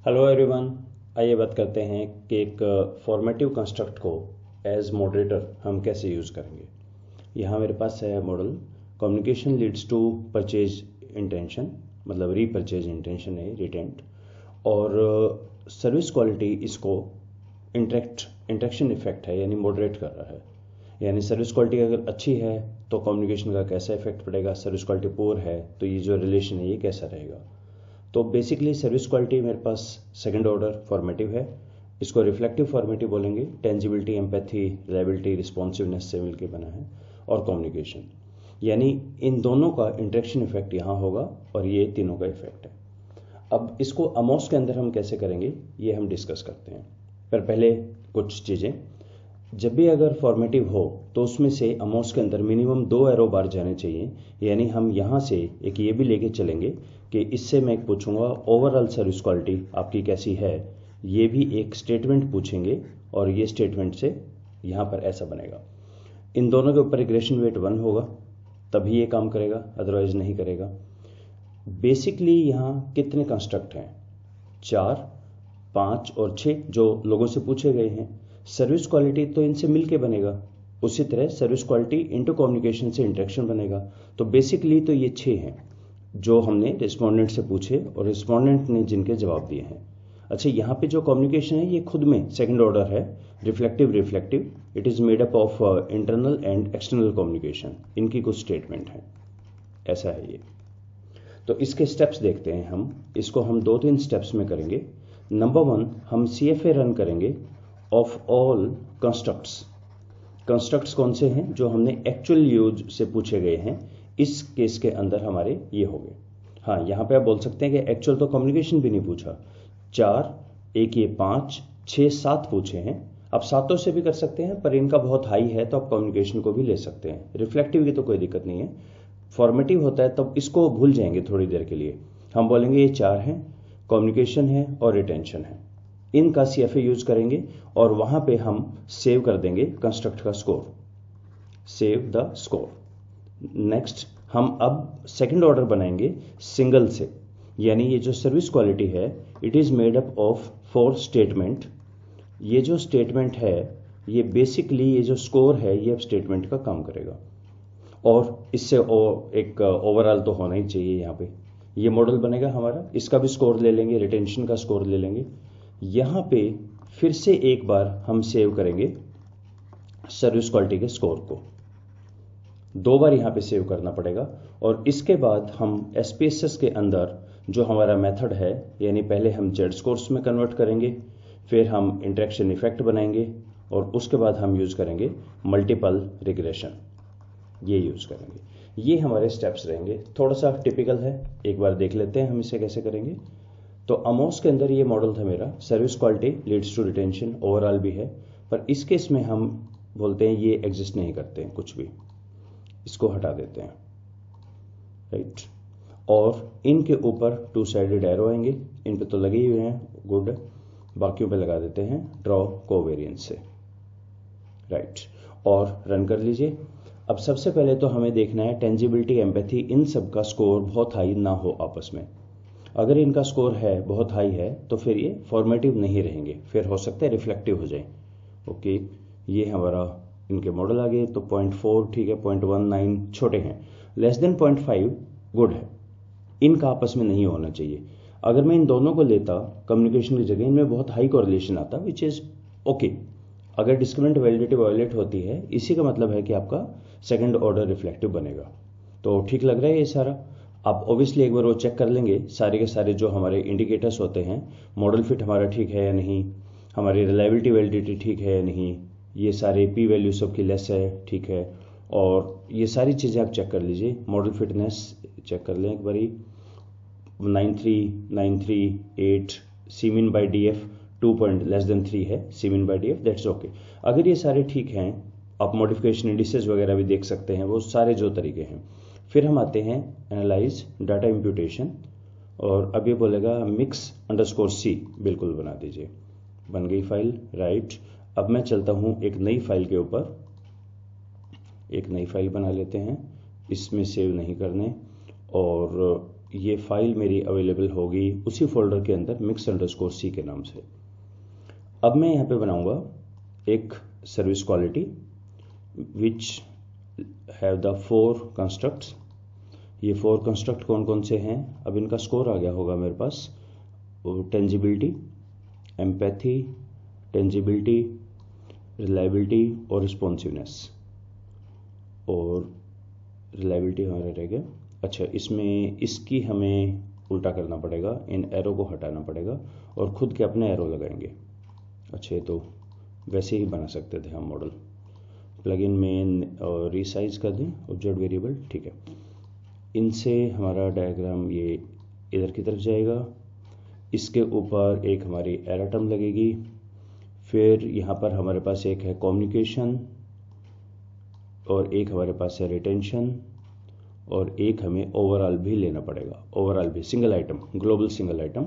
Hello everyone. आइए बात करते हैं कि एक फॉर्मेटिव कंस्ट्रक्ट को एज मॉडरेटर हम कैसे यूज़ करेंगे। यहाँ मेरे पास है model communication leads to purchase intention, मतलब रीपरचेज इंटेंशन है रिटेंट, और सर्विस क्वालिटी इसको इंटरेक्शन इफेक्ट है, यानी मॉडरेट कर रहा है। यानी सर्विस क्वालिटी अगर अच्छी है तो कम्युनिकेशन का कैसा इफेक्ट पड़ेगा, सर्विस क्वालिटी पुअर है तो ये जो रिलेशन है ये कैसा रहेगा। तो बेसिकली सर्विस क्वालिटी मेरे पास सेकंड ऑर्डर फॉर्मेटिव है, इसको रिफ्लेक्टिव फॉर्मेटिव बोलेंगे। टेंजिबिलिटी, एम्पैथी, रिलायबिलिटी, रिस्पॉन्सिवनेस से मिलकर बना है, और कम्युनिकेशन, यानी इन दोनों का इंटरेक्शन इफेक्ट यहाँ होगा और ये तीनों का इफेक्ट है। अब इसको अमोस के अंदर हम कैसे करेंगे ये हम डिस्कस करते हैं। पर पहले कुछ चीज़ें, जब भी अगर फॉर्मेटिव हो तो उसमें से अमोस के अंदर मिनिमम 2 एरो बार जाने चाहिए। यानी हम यहाँ से एक ये भी लेके चलेंगे कि इससे मैं पूछूंगा ओवरऑल सर्विस क्वालिटी आपकी कैसी है, ये भी एक स्टेटमेंट पूछेंगे और ये स्टेटमेंट से यहाँ पर ऐसा बनेगा। इन दोनों के ऊपर रिग्रेशन वेट 1 होगा, तभी ये काम करेगा, अदरवाइज नहीं करेगा। बेसिकली यहाँ कितने कंस्ट्रक्ट हैं? 4, 5 और 6 जो लोगों से पूछे गए हैं। सर्विस क्वालिटी तो इनसे मिलके बनेगा, उसी तरह सर्विस क्वालिटी इंटू कम्युनिकेशन से इंटरेक्शन बनेगा। तो बेसिकली तो ये 6 हैं जो हमने रिस्पोंडेंट से पूछे और रिस्पोंडेंट ने जिनके जवाब दिए हैं। अच्छा, यहाँ पे जो कम्युनिकेशन है ये खुद में सेकंड ऑर्डर है, reflective. It is made up of internal and external communication, इनकी कुछ स्टेटमेंट है, ऐसा है ये। तो इसके स्टेप्स देखते हैं हम, इसको हम 2-3 स्टेप्स में करेंगे। नंबर 1, हम CFA रन करेंगे ऑफ ऑल कंस्ट्रक्ट्स कौन से हैं जो हमने एक्चुअल यूज से पूछे गए हैं। इस केस के अंदर हमारे ये हो गए। हाँ, यहाँ पे आप बोल सकते हैं कि एक्चुअल तो कम्युनिकेशन भी नहीं पूछा। 4, एक ये 5, 6, 7 पूछे हैं। आप 7 से भी कर सकते हैं, पर इनका बहुत हाई है तो आप कम्युनिकेशन को भी ले सकते हैं। रिफ्लेक्टिव की तो कोई दिक्कत नहीं है। फॉर्मेटिव होता है तब इसको भूल जाएंगे थोड़ी देर के लिए। हम बोलेंगे ये 4 हैं, कम्युनिकेशन है और रिटेंशन है। इनका CFA यूज करेंगे और वहां पे हम सेव कर देंगे कंस्ट्रक्ट का score, save the score. Next, हम अब सेकंड ऑर्डर बनाएंगे सिंगल से, यानी ये जो सर्विस क्वालिटी है it is made up of 4 statement. ये जो स्टेटमेंट है ये बेसिकली ये जो स्कोर है ये अब स्टेटमेंट का काम करेगा, और इससे एक ओवरऑल तो होना ही चाहिए। यहाँ पे ये मॉडल बनेगा हमारा, इसका भी स्कोर ले लेंगे, रिटेंशन का स्कोर ले लेंगे। यहाँ पे फिर से एक बार हम सेव करेंगे सर्विस क्वालिटी के स्कोर को, 2 बार यहाँ पे सेव करना पड़ेगा। और इसके बाद हम SPSS के अंदर जो हमारा मेथड है, यानी पहले हम जेड स्कोर्स में कन्वर्ट करेंगे, फिर हम इंटरेक्शन इफेक्ट बनाएंगे और उसके बाद हम यूज करेंगे मल्टीपल रिग्रेशन, ये यूज करेंगे। ये हमारे स्टेप्स रहेंगे। थोड़ा सा टिपिकल है, एक बार देख लेते हैं हम इसे कैसे करेंगे। तो अमोस के अंदर ये मॉडल था मेरा, service quality leads to retention, overall भी है, पर इस केस में हम बोलते हैं ये एग्जिस्ट नहीं करते हैं कुछ भी, इसको हटा देते हैं, राइट। और इनके ऊपर 2 साइडेड एरो आएंगे, इन पे तो लगे ही हुए हैं, गुड। बाकियों पे लगा देते हैं ड्रॉ कोवेरिएंस से, राइट, और रन कर लीजिए। अब सबसे पहले तो हमें देखना है टेंजिबिलिटी, एम्पैथी, इन सब का स्कोर बहुत हाई ना हो आपस में। अगर इनका स्कोर है बहुत हाई है तो फिर ये फॉर्मेटिव नहीं रहेंगे, फिर हो सकता है रिफ्लेक्टिव हो जाए। ओके, ये हमारा इनके मॉडल आ गए। तो 0.4 ठीक है, 0.19 छोटे हैं, लेस देन 0.5 गुड है, इनका आपस में नहीं होना चाहिए। अगर मैं इन दोनों को लेता कम्युनिकेशन की जगह, इनमें बहुत हाई कोरिलेशन आता, विच इज ओके। अगर डिस्क्रिमिनेंट वैलिडिटी वायलेट होती है, इसी का मतलब है कि आपका सेकंड ऑर्डर रिफ्लेक्टिव बनेगा। तो ठीक लग रहा है ये सारा। आप ऑब्वियसली एक बार वो चेक कर लेंगे सारे के सारे जो हमारे इंडिकेटर्स होते हैं, मॉडल फिट हमारा ठीक है या नहीं, हमारी रिलायबिलिटी वैलिडिटी ठीक है या नहीं, ये सारे P वैल्यू सबकी लेस है, ठीक है, और ये सारी चीज़ें आप चेक कर लीजिए। मॉडल फिटनेस चेक कर लें एक बारी, 93, सीमिन बाई DF 2.3 है, सीमिन बाई DF, दैट्स ओके। अगर ये सारे ठीक हैं, आप मॉडिफिकेशन इंडिसेस वगैरह भी देख सकते हैं, वो सारे जो तरीके हैं। फिर हम आते हैं एनालाइज डाटा इम्प्यूटेशन, और अब ये बोलेगा mix_c, बिल्कुल बना दीजिए, बन गई फाइल, राइट। अब मैं चलता हूँ एक नई फाइल के ऊपर, एक नई फाइल बना लेते हैं, इसमें सेव नहीं करने, और ये फाइल मेरी अवेलेबल होगी उसी फोल्डर के अंदर mix_c के नाम से। अब मैं यहाँ पे बनाऊंगा एक service quality which have the 4 constructs. ये 4 कंस्ट्रक्ट कौन कौन से हैं, अब इनका स्कोर आ गया होगा मेरे पास। टेंजिबिलिटी, एम्पैथी, टेंजिबिलिटी, रिलायबिलिटी और रिस्पॉन्सिवनेस। और रिलायबिलिटी हमारा रह गया। अच्छा, इसमें इसकी हमें उल्टा करना पड़ेगा, इन एरो को हटाना पड़ेगा और खुद के अपने एरो लगाएंगे। अच्छा, तो वैसे ही बना सकते थे हम मॉडल। प्लगइन मेन और रीसाइज कर दें ऑब्जेक्ट वेरिएबल, ठीक है। इनसे हमारा डायग्राम ये इधर की तरफ जाएगा। इसके ऊपर एक हमारी एरर टर्म लगेगी। फिर यहाँ पर हमारे पास एक है कम्युनिकेशन और एक हमारे पास है रिटेंशन और एक हमें ओवरऑल भी लेना पड़ेगा। ओवरऑल भी single item, global single item.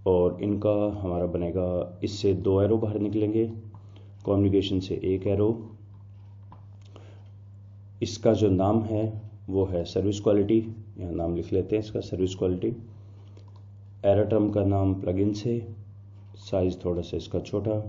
और इनका हमारा बनेगा, इससे 2 एरो बाहर निकलेंगे, कम्युनिकेशन से 1 एरो। इसका जो नाम है वो है सर्विस क्वालिटी, यहाँ नाम लिख लेते हैं इसका सर्विस क्वालिटी। एरर टर्म का नाम प्लगइन से, साइज थोड़ा सा इसका छोटा।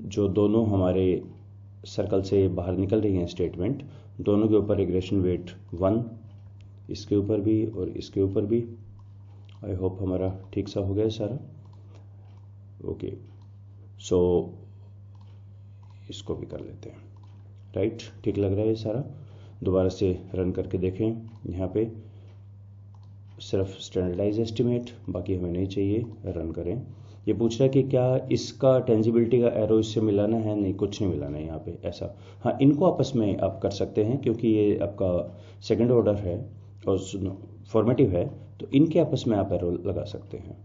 जो दोनों हमारे सर्कल से बाहर निकल रही हैं स्टेटमेंट, दोनों के ऊपर रिग्रेशन वेट 1, इसके ऊपर भी और इसके ऊपर भी। आई होप हमारा ठीक सा हो गया सारा। ओके, सो इसको भी कर लेते हैं। राइट, ठीक लग रहा है ये सारा। दोबारा से रन करके देखें। यहाँ पे सिर्फ स्टैंडर्डाइज एस्टिमेट, बाकी हमें नहीं चाहिए। रन करें। ये पूछ रहा है कि क्या इसका टेंजिबिलिटी का एरो इससे मिलाना है, नहीं कुछ नहीं मिलाना है यहाँ पे ऐसा। हाँ, इनको आपस में आप कर सकते हैं क्योंकि ये आपका सेकंड ऑर्डर है और फॉर्मेटिव है, तो इनके आपस में आप एरो लगा सकते हैं।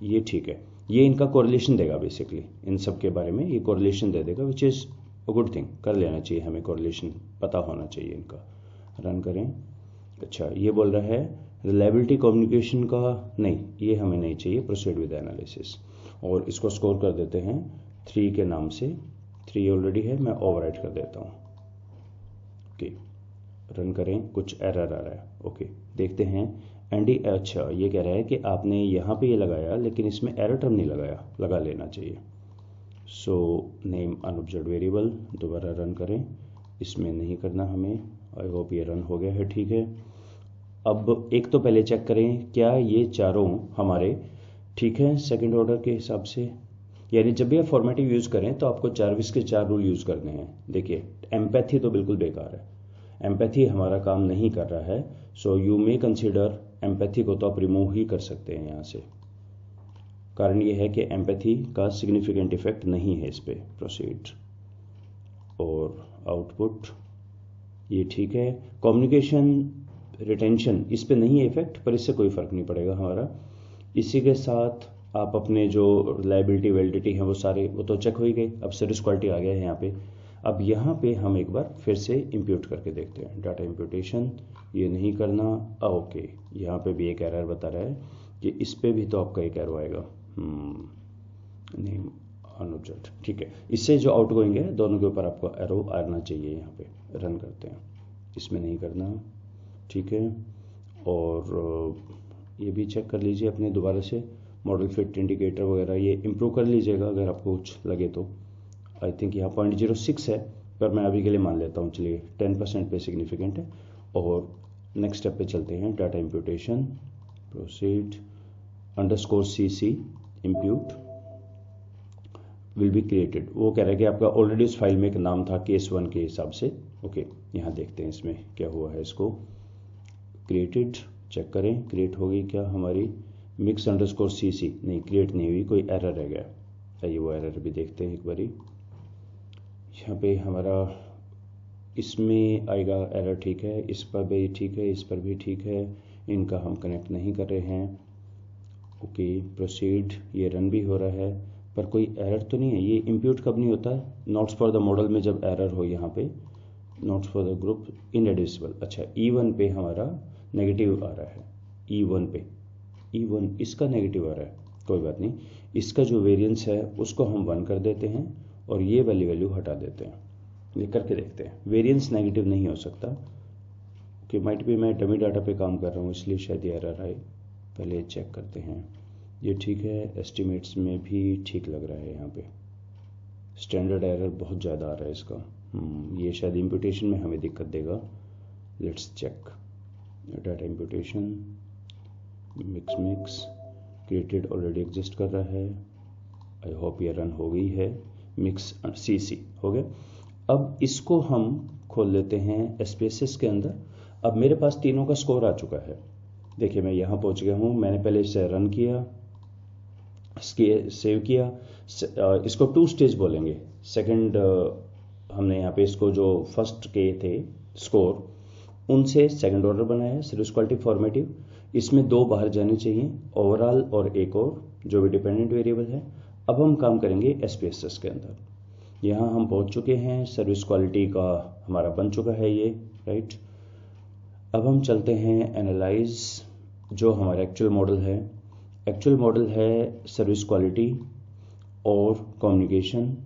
ये ठीक है, ये इनका कोरिलेशन देगा बेसिकली, इन सब के बारे में ये कोरिलेशन दे देगा, which is a good thing. कर लेना चाहिए हमें, कोरिलेशन पता होना चाहिए इनका। रन करें। अच्छा, ये बोल रहा है रिलायबिलिटी कम्युनिकेशन का नहीं, ये हमें नहीं चाहिए। प्रोसीड विद एनालिसिस और इसको स्कोर कर देते हैं 3 के नाम से। 3 ऑलरेडी है, मैं ओवरराइट कर देता हूँ। ओके, रन करें। कुछ एरर आ रहा है। ओके, देखते हैं। एंडी, अच्छा ये कह रहा है कि आपने यहाँ पे ये लगाया लेकिन इसमें एरर टर्म नहीं लगाया, लगा लेना चाहिए। सो नेम अनऑब्जर्व्ड वेरिएबल, दोबारा रन करें। इसमें नहीं करना हमें। आई होप ये रन हो गया है, ठीक है। अब एक तो पहले चेक करें क्या ये चारों हमारे ठीक है सेकंड ऑर्डर के हिसाब से। यानी जब भी आप फॉर्मेटिव यूज़ करें तो आपको 4 के 4 रूल यूज़ करने हैं। देखिए, एम्पैथी तो बिल्कुल बेकार है, एम्पैथी हमारा काम नहीं कर रहा है। So you may consider, empathy को तो आप रिमूव ही कर सकते हैं यहाँ से। कारण ये है कि एम्पैथी का सिग्निफिकेंट इफेक्ट नहीं है इस पर। प्रोसीड और आउटपुट ये ठीक है। कम्युनिकेशन, रिटेंशन इस पे नहीं है इफेक्ट, पर इससे कोई फर्क नहीं पड़ेगा हमारा। इसी के साथ आप अपने जो रिलायबिलिटी, वैलिडिटी है वो सारे, वो तो चेक हो ही गए। अब सर्विस क्वालिटी आ गया है यहाँ पे। अब यहाँ पे हम एक बार फिर से इंप्यूट करके देखते हैं। डाटा इंप्यूटेशन ये नहीं करना। ओके, यहाँ पे भी एक एरर बता रहा है कि इस पे भी तो आपका एक एरो आएगा। नेम अनऑब्जर्व्ड, ठीक है। इससे जो आउटगोइंग है दोनों के ऊपर आपको एरो आना चाहिए। यहाँ पे रन करते हैं। इसमें नहीं करना, ठीक है। और ये भी चेक कर लीजिए अपने दोबारा से, मॉडल फिट इंडिकेटर वगैरह ये इम्प्रूव कर लीजिएगा अगर आपको कुछ लगे तो। आई थिंक यहाँ 0.06 है, पर मैं अभी के लिए मान लेता हूँ, चलिए 10% पे सिग्निफिकेंट है। और नेक्स्ट स्टेप पे चलते हैं। Data imputation, proceed _cc impute will be created. वो कह रहा है कि आपका ऑलरेडी उस फाइल में एक नाम था केस 1 के हिसाब से। ओके, यहाँ देखते हैं इसमें क्या हुआ है। इसको क्रिएटेड चेक करें, क्रिएट हो गई क्या हमारी। mix_cc नहीं, क्रिएट नहीं हुई, कोई एरर रह गया। आइए वो एरर भी देखते हैं एक बारी। यहाँ पे हमारा इसमें आएगा एरर, ठीक है। इस पर भी ठीक है, इस पर भी ठीक है। इनका हम कनेक्ट नहीं कर रहे हैं। ओके, प्रोसीड, ये रन भी हो रहा है, पर कोई एरर तो नहीं है। ये इंप्यूट कब नहीं होता, नोट्स फॉर द मॉडल में जब एरर हो। यहाँ पे नोट्स फॉर द ग्रुप इनएडिसिबल। अच्छा, E1 पे हमारा नेगेटिव आ रहा है। E1 इसका नेगेटिव आ रहा है, कोई बात नहीं। इसका जो वेरिएंस है उसको हम 1 कर देते हैं और ये वाली वैल्यू हटा देते हैं। ये करके देखते हैं, वेरिएंस नेगेटिव नहीं हो सकता। कि माइट भी मैं डमी डाटा पे काम कर रहा हूँ इसलिए शायद ये एरर आए। पहले चेक करते हैं। ये ठीक है, एस्टिमेट्स में भी ठीक लग रहा है। यहाँ पे स्टैंडर्ड एरर बहुत ज़्यादा आ रहा है इसका। ये शायद इम्प्यूटेशन में हमें दिक्कत देगा। Let's check data imputation. Mix created already exist कर रहा है। आई होप ये रन हो गई है। मिक्स सी हो गया। अब इसको हम खोल लेते हैं एसपीएसएस के अंदर। अब मेरे पास तीनों का स्कोर आ चुका है। देखिए मैं यहाँ पहुँच गया हूँ। मैंने पहले इसे रन किया, सेव किया। इसको 2 स्टेज बोलेंगे। सेकंड हमने यहाँ पे इसको जो फर्स्ट के थे स्कोर, उनसे सेकंड ऑर्डर बनाया सर्विस क्वालिटी फॉर्मेटिव। इसमें 2 बाहर जाने चाहिए, ओवरऑल और एक और जो भी डिपेंडेंट वेरिएबल है। अब हम काम करेंगे एसपीएसएस के अंदर। यहाँ हम पहुँच चुके हैं, सर्विस क्वालिटी का हमारा बन चुका है ये, राइट। अब हम चलते हैं एनालाइज, जो हमारा एक्चुअल मॉडल है। एक्चुअल मॉडल है सर्विस क्वालिटी और कम्युनिकेशन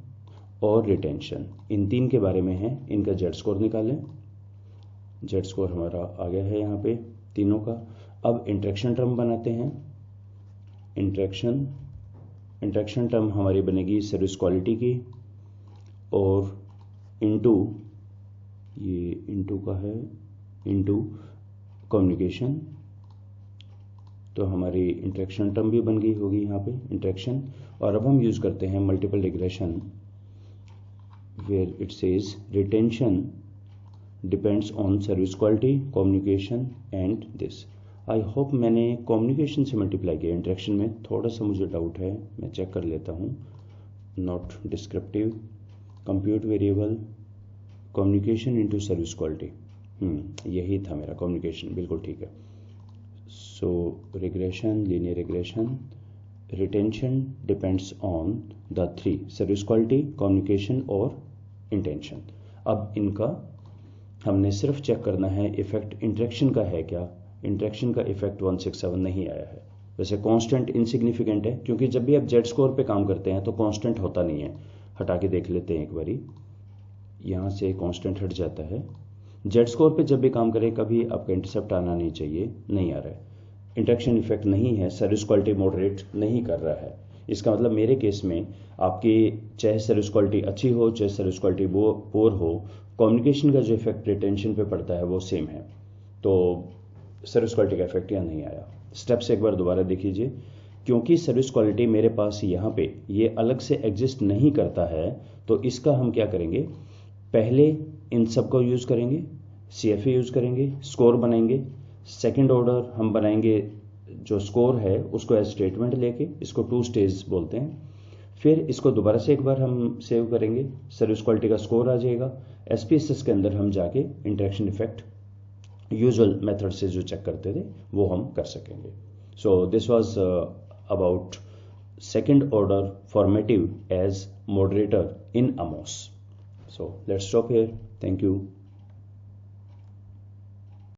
और रिटेंशन, इन 3 के बारे में है। इनका जेड स्कोर निकालें। जेड स्कोर हमारा आ गया है यहाँ पे तीनों का। अब इंटरेक्शन टर्म बनाते हैं। इंटरेक्शन टर्म हमारी बनेगी सर्विस क्वालिटी की और इनटू, ये इनटू का है, इनटू कम्युनिकेशन। तो हमारी इंटरेक्शन टर्म भी बन गई होगी यहाँ पे इंटरेक्शन। और अब हम यूज करते हैं multiple regression, where it says retention depends on service quality, communication and this. I hope मैंने कम्युनिकेशन से मल्टीप्लाई किया। इंटरेक्शन में थोड़ा सा मुझे डाउट है, मैं चेक कर लेता हूँ। Not descriptive, compute variable, communication into service quality. यही था मेरा कम्युनिकेशन, बिल्कुल ठीक है। So regression, linear regression, retention depends on the 3 service quality, communication और इंटेंशन। अब इनका हमने सिर्फ चेक करना है इफेक्ट इंटरेक्शन का है क्या। इंटरेक्शन का इफेक्ट 167 नहीं आया है। वैसे कांस्टेंट इनसिग्निफिकेंट है, क्योंकि जब भी आप जेड स्कोर पे काम करते हैं तो कांस्टेंट होता नहीं है। हटा के देख लेते हैं एक बारी, यहाँ से कांस्टेंट हट जाता है। जेड स्कोर पे जब भी काम करें कभी आपका इंटरसेप्ट आना नहीं चाहिए, नहीं आ रहा है। इंटरेक्शन इफेक्ट नहीं है, सर्विस क्वालिटी मॉडरेट नहीं कर रहा है। इसका मतलब मेरे केस में आपकी चाहे सर्विस क्वालिटी अच्छी हो चाहे सर्विस क्वालिटी पोर हो, कम्युनिकेशन का जो इफेक्ट रिटेंशन पे पड़ता है वो सेम है। तो सर्विस क्वालिटी का इफेक्ट यहाँ नहीं आया। स्टेप्स एक बार दोबारा देख लीजिए। क्योंकि सर्विस क्वालिटी मेरे पास यहाँ पे ये अलग से एग्जिस्ट नहीं करता है, तो इसका हम क्या करेंगे, पहले इन सब को यूज करेंगे, CFA यूज करेंगे, स्कोर बनाएंगे। सेकंड ऑर्डर हम बनाएंगे, जो स्कोर है उसको एज स्टेटमेंट लेके, इसको 2 स्टेज बोलते हैं। फिर इसको दोबारा से एक बार हम सेव करेंगे, सर्विस क्वालिटी का स्कोर आ जाएगा। एसपीएसएस के अंदर हम जाके इंटरेक्शन इफेक्ट यूजुअल मेथड से जो चेक करते थे वो हम कर सकेंगे। So this was about second order formative as moderator in AMOS. So let's stop here. Thank you.